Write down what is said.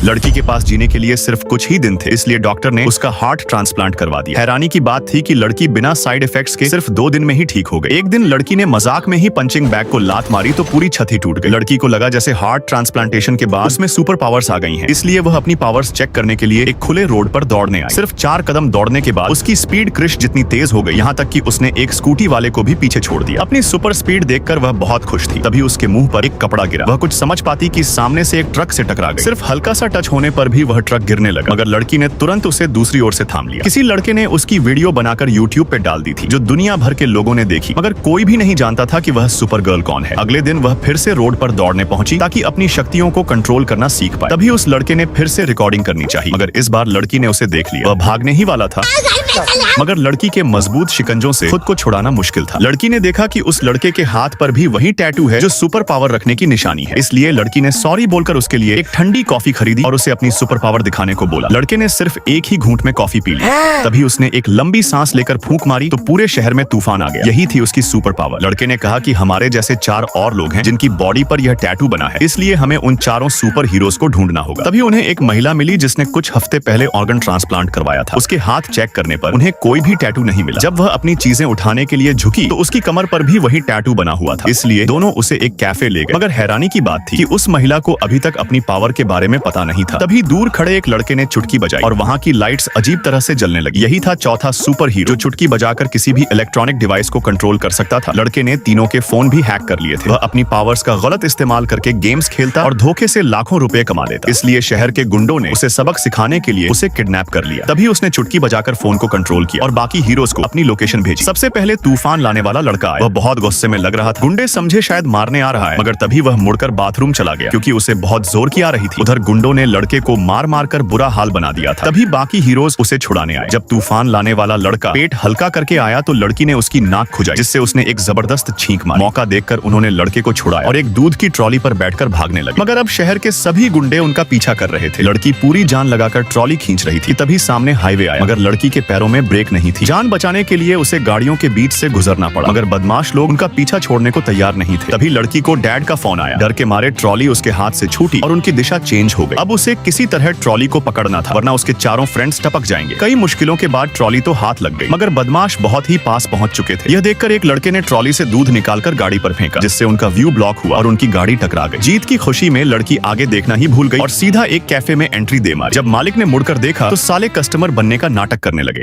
लड़की के पास जीने के लिए सिर्फ कुछ ही दिन थे, इसलिए डॉक्टर ने उसका हार्ट ट्रांसप्लांट करवा दिया। हैरानी की बात थी कि लड़की बिना साइड इफेक्ट्स के सिर्फ 2 दिन में ही ठीक हो गई। एक दिन लड़की ने मजाक में ही पंचिंग बैग को लात मारी तो पूरी छत ही टूट गई। लड़की को लगा जैसे हार्ट ट्रांसप्लांटेशन के बाद उसमें सुपर पावर्स आ गई हैं, इसलिए वह अपनी पावर्स चेक करने के लिए एक खुले रोड पर दौड़ने आई। सिर्फ 4 कदम दौड़ने के बाद उसकी स्पीड कृष जितनी तेज हो गई, यहाँ तक कि उसने एक स्कूटी वाले को भी पीछे छोड़ दिया। अपनी सुपर स्पीड देखकर वह बहुत खुश थी। तभी उसके मुंह पर एक कपड़ा गिरा। वह कुछ समझ पाती कि सामने से एक ट्रक से टकरा गई। सिर्फ हल्का सा टच होने पर भी वह ट्रक गिरने लगा, मगर लड़की ने तुरंत उसे दूसरी ओर से थाम लिया। किसी लड़के ने उसकी वीडियो बनाकर यूट्यूब पे डाल दी थी, जो दुनिया भर के लोगों ने देखी, मगर कोई भी नहीं जानता था कि वह सुपर गर्ल कौन है। अगले दिन वह फिर से रोड पर दौड़ने पहुंची ताकि अपनी शक्तियों को कंट्रोल करना सीख पाए। तभी उस लड़के ने फिर से रिकॉर्डिंग करनी चाहिए, मगर इस बार लड़की ने उसे देख लिया। वह भागने ही वाला था, मगर लड़की के मजबूत शिकंजों से खुद को छुड़ाना मुश्किल था। लड़की ने देखा कि उस लड़के के हाथ पर भी वही टैटू है जो सुपर पावर रखने की निशानी है। इसलिए लड़की ने सॉरी बोलकर उसके लिए एक ठंडी कॉफी खरीदी और उसे अपनी सुपर पावर दिखाने को बोला। लड़के ने सिर्फ एक ही घूंट में कॉफी पी ली। तभी उसने एक लंबी सांस लेकर फूंक मारी तो पूरे शहर में तूफान आ गया। यही थी उसकी सुपर पावर। लड़के ने कहा कि हमारे जैसे 4 और लोग हैं जिनकी बॉडी पर यह टैटू बना है, इसलिए हमें उन चारों सुपर हीरोज को ढूंढना होगा। तभी उन्हें एक महिला मिली जिसने कुछ हफ्ते पहले ऑर्गन ट्रांसप्लांट करवाया था। उसके हाथ चेक करने पर उन्हें कोई भी टैटू नहीं मिला। जब वह अपनी चीजें उठाने के लिए झुकी तो उसकी कमर पर भी वही टैटू बना हुआ था। इसलिए दोनों उसे एक कैफे ले गए, मगर हैरानी की बात थी कि उस महिला को अभी तक अपनी पावर के बारे में पता नहीं था। तभी दूर खड़े एक लड़के ने चुटकी बजाई और वहाँ की लाइट्स अजीब तरह से जलने लगी। यही था चौथा सुपर हीरो जो चुटकी बजाकर किसी भी इलेक्ट्रॉनिक डिवाइस को कंट्रोल कर सकता था। लड़के ने तीनों के फोन भी हैक कर लिए थे। वह अपनी पावर्स का गलत इस्तेमाल करके गेम्स खेलता और धोखे से लाखों रुपए कमा लेता। इसलिए शहर के गुंडों ने उसे सबक सिखाने के लिए उसे किडनैप कर लिया। तभी उसने चुटकी बजाकर फोन को कंट्रोल किया और बाकी हीरोज को अपनी लोकेशन भेजी। सबसे पहले तूफान लाने वाला लड़का आया। वह बहुत गुस्से में लग रहा था। गुंडे समझे शायद मारने आ रहा है, मगर तभी वह मुड़कर बाथरूम चला गया क्योंकि उसे बहुत जोर की आ रही थी। उधर गुंडों ने लड़के को मार मार कर बुरा हाल बना दिया था। तभी बाकी हीरोज उसे छुड़ाने आए। जब तूफान लाने वाला लड़का पेट हल्का करके आया तो लड़की ने उसकी नाक खुजाई, जिससे उसने एक जबरदस्त छींक मारी। मौका देखकर उन्होंने लड़के को छुड़ाया और एक दूध की ट्रॉली पर बैठकर भागने लगे। मगर अब शहर के सभी गुंडे उनका पीछा कर रहे थे। लड़की पूरी जान लगाकर ट्रॉली खींच रही थी। तभी सामने हाईवे आया, मगर लड़की के पैरों में ब्रेक नहीं थी। जान बचाने के लिए उसे गाड़ियों के बीच से गुजरना पड़ा, मगर बदमाश लोग उनका पीछा छोड़ने को तैयार नहीं थे। तभी लड़की को डैड का फोन आया। डर के मारे ट्रॉली उसके हाथ से छूटी और उनकी दिशा चेंज हो गई। अब उसे किसी तरह ट्रॉली को पकड़ना था, वरना उसके चारों फ्रेंड्स टपक जाएंगे। कई मुश्किलों के बाद ट्रॉली तो हाथ लग गई, मगर बदमाश बहुत ही पास पहुंच चुके थे। यह देखकर एक लड़के ने ट्रॉली से दूध निकालकर गाड़ी पर फेंका, जिससे उनका व्यू ब्लॉक हुआ और उनकी गाड़ी टकरा गई। जीत की खुशी में लड़की आगे देखना ही भूल गई और सीधा एक कैफे में एंट्री दे मारी। जब मालिक ने मुड़कर देखा तो साले कस्टमर बनने का नाटक करने लगे।